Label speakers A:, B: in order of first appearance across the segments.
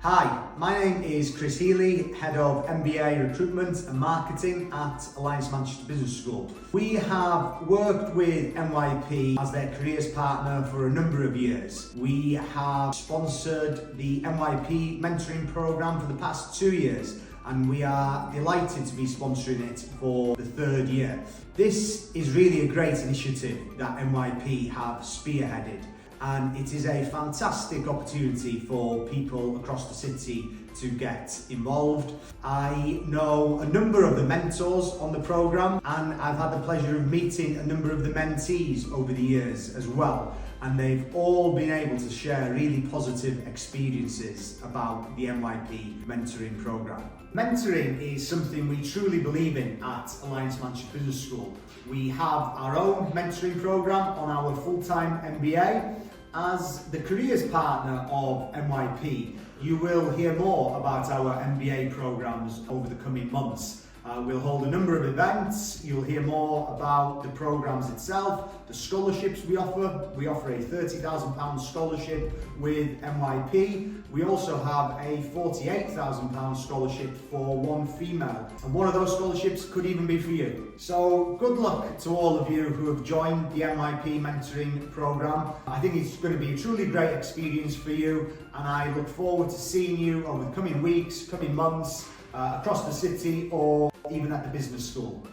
A: Hi, my name is Chris Healy, Head of MBA Recruitment and Marketing at Alliance Manchester Business School. We have worked with MYP as their careers partner for a number of years. We have sponsored the MYP Mentoring programme for the past 2 years, and we are delighted to be sponsoring it for the 3rd year. This is really a great initiative that MYP have spearheaded, and it is a fantastic opportunity for people across the city to get involved. I know a number of the mentors on the programme, and I've had the pleasure of meeting a number of the mentees over the years as well, and they've all been able to share really positive experiences about the MYP mentoring programme. Mentoring is something we truly believe in at Alliance Manchester Business School. We have our own mentoring programme on our full-time MBA. As the careers partner of MYP, you will hear more about our MBA programmes over the coming months. We'll hold a number of events. You'll hear more about the programmes itself, the scholarships we offer. We offer a £30,000 scholarship with MYP. We also have a £48,000 scholarship for one female. And one of those scholarships could even be for you. So good luck to all of you who have joined the MYP mentoring programme. I think it's going to be a truly great experience for you, and I look forward to seeing you over the coming weeks, coming months, across the city or even at the business school.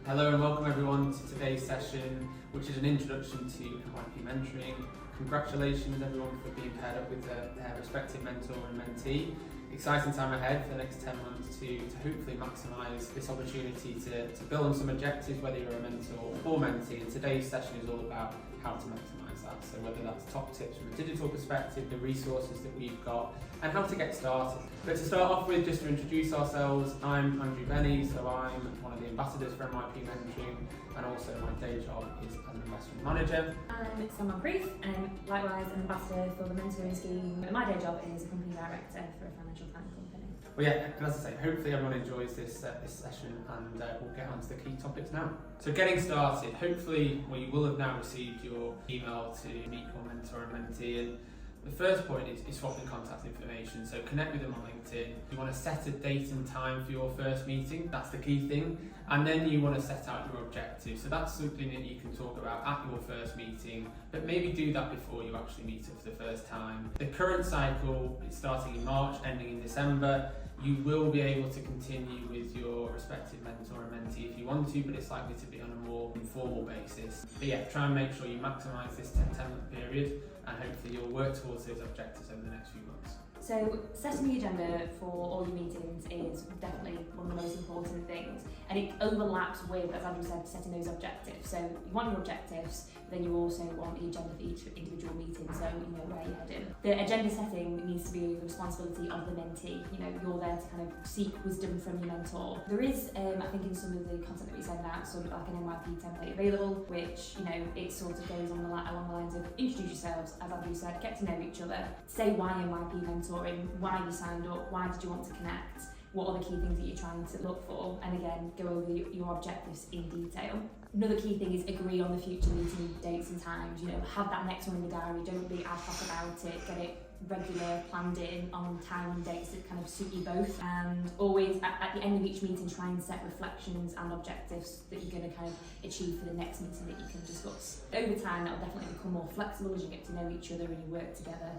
B: Hello and welcome everyone to today's session, which is an introduction to MYP Mentoring. Congratulations everyone for being paired up with their respective mentor and mentee. Exciting time ahead for the next 10 months to hopefully maximise this opportunity to build on some objectives, whether you're a mentor or mentee. And today's session is all about how to maximise that. So whether that's top tips from a digital perspective, the resources that we've got, and how to get started. But to start off with, just to introduce ourselves, I'm Andrew Benny, so I'm one of the ambassadors for MYP Mentoring, and also my day job is as an investment manager.
C: I'm Summer Priest, and likewise an ambassador for the mentoring scheme. My day job is a company director for a financial planning company.
B: Well, yeah, and as I say, hopefully everyone enjoys this session, and we'll get on to the key topics now. So getting started, hopefully you will have now received your email to meet your mentor and mentee, and the first point is swapping contact information. So connect with them on LinkedIn. You want to set a date and time for your first meeting. That's the key thing. And then you want to set out your objectives. So that's something that you can talk about at your first meeting, but maybe do that before you actually meet up for the first time. The current cycle is starting in March, ending in December. You will be able to continue with your respective mentor and mentee if you want to, but it's likely to be on a more informal basis. But yeah, try and make sure you maximise this 10-month period, and hopefully you'll work towards those objectives over the next few months.
C: So setting the agenda for all your meetings is definitely one of the most important things, and it overlaps with, as Andrew said, setting those objectives. So you want your objectives, but then you also want the agenda for each individual meeting, so you know where you're heading. The agenda setting needs to be the responsibility of the mentee. You know, you're there to kind of seek wisdom from your mentor. There is, I think in some of the content that we send out, sort of like an MYP template available, which, you know, it sort of goes on along the lines of introduce yourselves, as Andrew said, get to know each other, say why MYP mentoring, why you signed up, why did you want to connect, what are the key things that you're trying to look for, and again, go over your objectives in detail. Another key thing is agree on the future meeting dates and times. You know, have that next one in the diary, don't be ad hoc about it, get it regular, planned in on time and dates that kind of suit you both, and always at the end of each meeting try and set reflections and objectives that you're going to kind of achieve for the next meeting that you can discuss. Over time that'll definitely become more flexible as you get to know each other and you work together.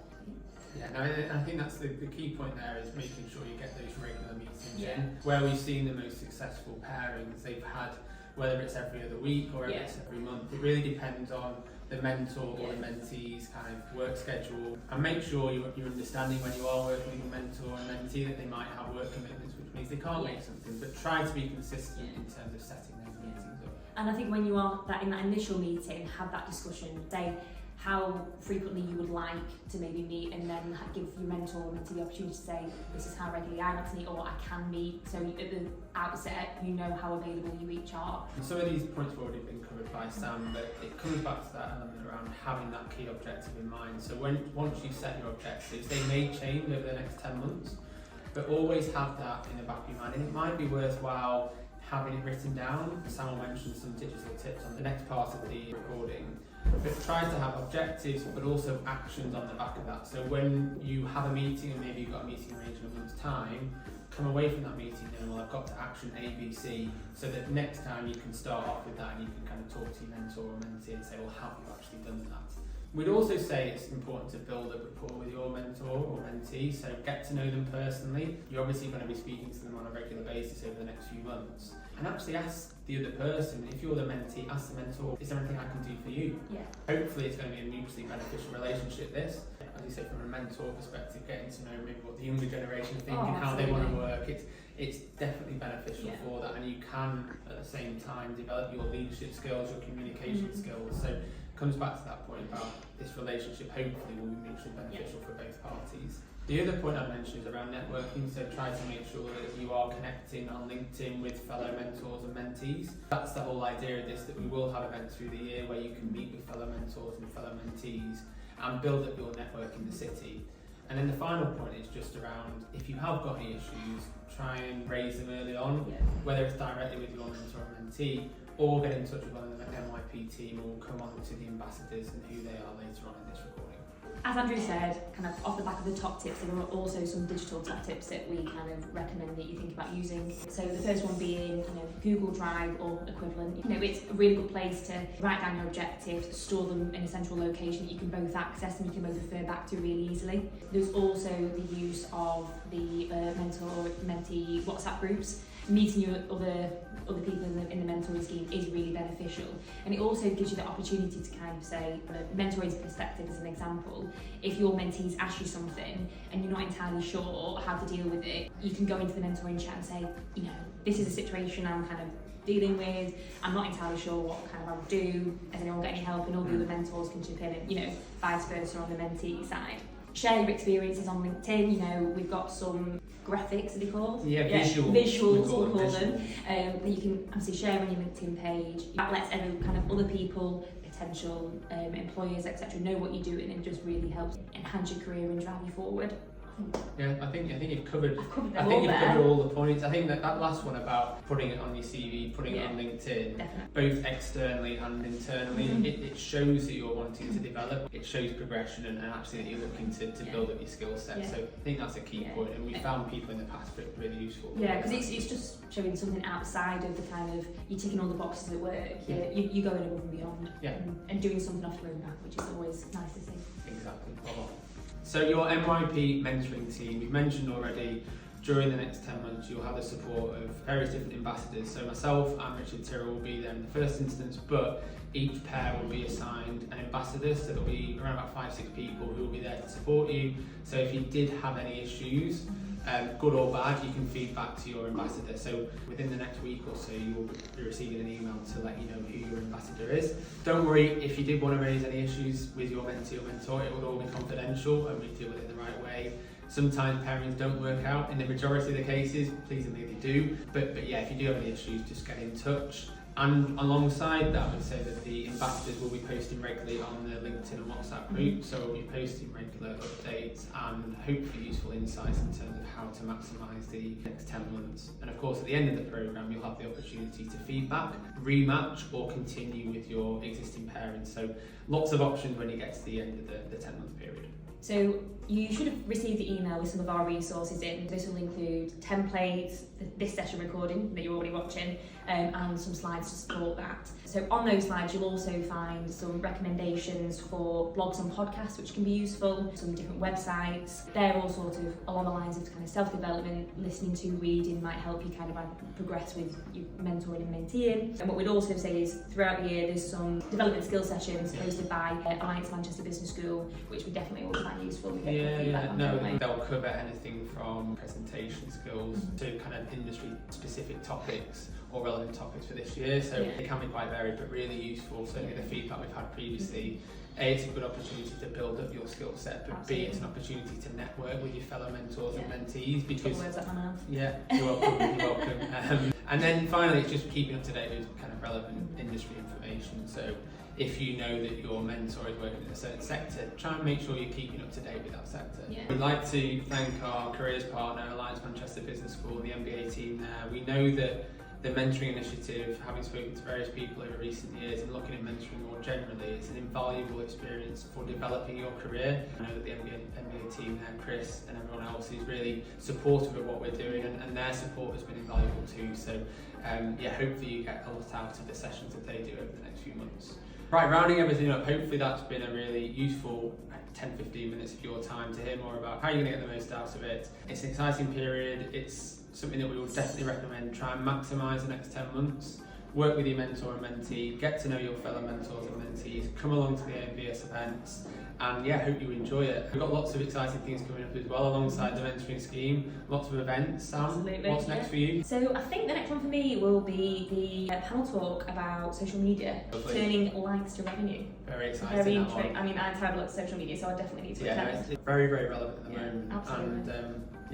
B: Yeah, no, I think that's the key point there, is making sure you get those regular meetings in. Where we've seen the most successful pairings, they've had, whether it's every other week or it's every month, it really depends on the mentor or the mentee's kind of work schedule. And make sure you're understanding when you are working with a mentor and mentee that they might have work commitments, which means they can't make something, but try to be consistent in terms of setting those meetings up.
C: And I think when you are in that initial meeting, have that discussion, say how frequently you would like to maybe meet, and then give your mentor or mentee the opportunity to say, this is how regularly I want to meet, or I can meet. So at the outset, you know how available you each are.
B: And some of these points have already been covered by Sam, but it comes back to that element around having that key objective in mind. So once you set your objectives, they may change over the next 10 months, but always have that in the back of your mind. And it might be worthwhile having it written down. Sam will mention some digital tips on the next part of the recording. It tries to have objectives but also actions on the back of that. So when you have a meeting and maybe you've got a meeting arranged in a month's time, come away from that meeting knowing, well, I've got to action A, B, C, so that next time you can start off with that and you can kind of talk to your mentor or mentee and say, well, have you actually done that? We'd also say it's important to build a rapport with your mentor or mentee, so get to know them personally. You're obviously going to be speaking to them on a regular basis over the next few months. And actually ask the other person, if you're the mentee, ask the mentor, is there anything I can do for you?
C: Yeah.
B: Hopefully it's going to be a mutually beneficial relationship, this. As you say, from a mentor perspective, getting to know maybe what the younger generation think and how they want to work, it's definitely beneficial for that, and you can at the same time develop your leadership skills, your communication skills. So it comes back to that point about this relationship hopefully will be mutually beneficial for both parties. The other point I'd mention is around networking, so try to make sure that you are connecting on LinkedIn with fellow mentors and mentees. That's the whole idea of this, that we will have events through the year where you can meet with fellow mentors and fellow mentees and build up your network in the city. And then the final point is just around, if you have got any issues, try and raise them early on, whether it's directly with your mentor or mentee, or get in touch with one of the MYP team, or come on to the ambassadors and who they are later on in this recording.
C: As Andrew said, kind of off the back of the top tips, there are also some digital top tips that we kind of recommend that you think about using. So the first one being, Google Drive or equivalent. It's a really good place to write down your objectives, store them in a central location that you can both access and you can both refer back to really easily. There's also the use of the mentor-mentee WhatsApp groups. Meeting your other people in the mentoring scheme is really beneficial, and it also gives you the opportunity to kind of say, from a mentoring perspective as an example, if your mentees ask you something and you're not entirely sure how to deal with it, you can go into the mentoring chat and say, this is a situation I'm kind of dealing with, I'm not entirely sure what kind of I would do, has anyone got any help? And all the other mentors can chip in, and vice versa on the mentee side. Share your experiences on LinkedIn. We've got some graphics, are they called? Visuals, we'll call them, that you can obviously share on your LinkedIn page. That lets other people, potential employers, etc., know what you're doing, and just really helps enhance your career and drive you forward.
B: Yeah, I think you've covered.
C: I've covered
B: all the points. I think that last one about putting it on your CV, putting it on LinkedIn, both externally and internally, it shows that you're wanting to develop. It shows progression and actually that you're looking to build up your skill set. So I think that's a key point, and we found people in the past really useful.
C: Yeah, because it's just showing something outside of the kind of you're ticking all the boxes at work. You're going above and beyond, and doing something off the roadmap, which is always nice to see.
B: Exactly. So your MYP mentoring team, we've mentioned already, during the next 10 months you'll have the support of various different ambassadors. So myself and Richard Tyrrell will be there in the first instance, but each pair will be assigned an ambassador, so there'll be around about 5-6 people who will be there to support you. So if you did have any issues, good or bad, you can feed back to your ambassador. So within the next week or so you will be receiving an email to let you know who your ambassador is. Don't worry, if you did want to raise any issues with your mentee or mentor, it would all be confidential and we deal with it the right way. Sometimes pairings don't work out in the majority of the cases, pleasingly they do, but yeah, if you do have any issues, just get in touch. And alongside that, I would say that the ambassadors will be posting regularly on the LinkedIn and WhatsApp group, so we'll be posting regular updates and hopefully useful insights in terms of how to maximise the next 10 months. And of course, at the end of the programme, you'll have the opportunity to feedback, rematch, or continue with your existing pairings. So lots of options when you get to the end of the 10-month period.
C: So you should have received the email with some of our resources in. This will include templates, this session recording that you're already watching, and some slides to support that. So on those slides you'll also find some recommendations for blogs and podcasts which can be useful, some different websites. They're all sort of along the lines of kind of self-development, listening to, reading might help you kind of progress with your mentoring and menteeing. And what we'd also say is throughout the year there's some development skill sessions hosted by Alliance Manchester Business School, which we definitely all find useful.
B: They'll cover anything from presentation skills to kind of industry specific topics or relevant topics for this year, so they can be quite varied but really useful. Certainly the feedback we've had previously, A, it's a good opportunity to build up your skill set, but B, it's an opportunity to network with your fellow mentors and mentees, because you're welcome. And then finally, it's just keeping up to date with kind of relevant industry information. So if you know that your mentor is working in a certain sector, try and make sure you're keeping up to date with that sector. We'd like to thank our careers partner, Alliance Manchester Business School, and the MBA team there. We know that the mentoring initiative, having spoken to various people over recent years and looking at mentoring more generally, it's an invaluable experience for developing your career. I know that the MBA team there, Chris and everyone else, is really supportive of what we're doing, and their support has been invaluable too. So hopefully you get a lot out of the sessions that they do over the next few months. Right, rounding everything up, hopefully that's been a really useful 10-15 minutes of your time to hear more about how you're going to get the most out of it. It's an exciting period. It's something that we would definitely recommend. Try and maximise the next 10 months. Work with your mentor and mentee, get to know your fellow mentors and mentees, come along to the AMBS events, and hope you enjoy it. We've got lots of exciting things coming up as well alongside the mentoring scheme, lots of events. Sam,
C: Absolutely.
B: What's next for you?
C: So I think the next one for me will be the panel talk about social media,
B: Lovely.
C: Turning likes to revenue.
B: Very exciting.
C: Very
B: that
C: interesting.
B: one.
C: I mean, I'm terrible at social media, so I definitely need to attend.
B: It's very, very relevant at the
C: Yeah,
B: moment.
C: absolutely.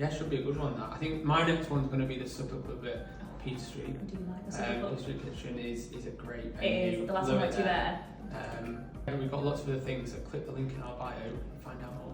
B: And should be a good one. That I think my next one's going to be the Supper Club at Peter Street.
C: I do like the Supper Club.
B: Peter Street Kitchen is a great venue.
C: It is. The last time I went to there.
B: We've got lots of other things, so click the link in our bio and find out more.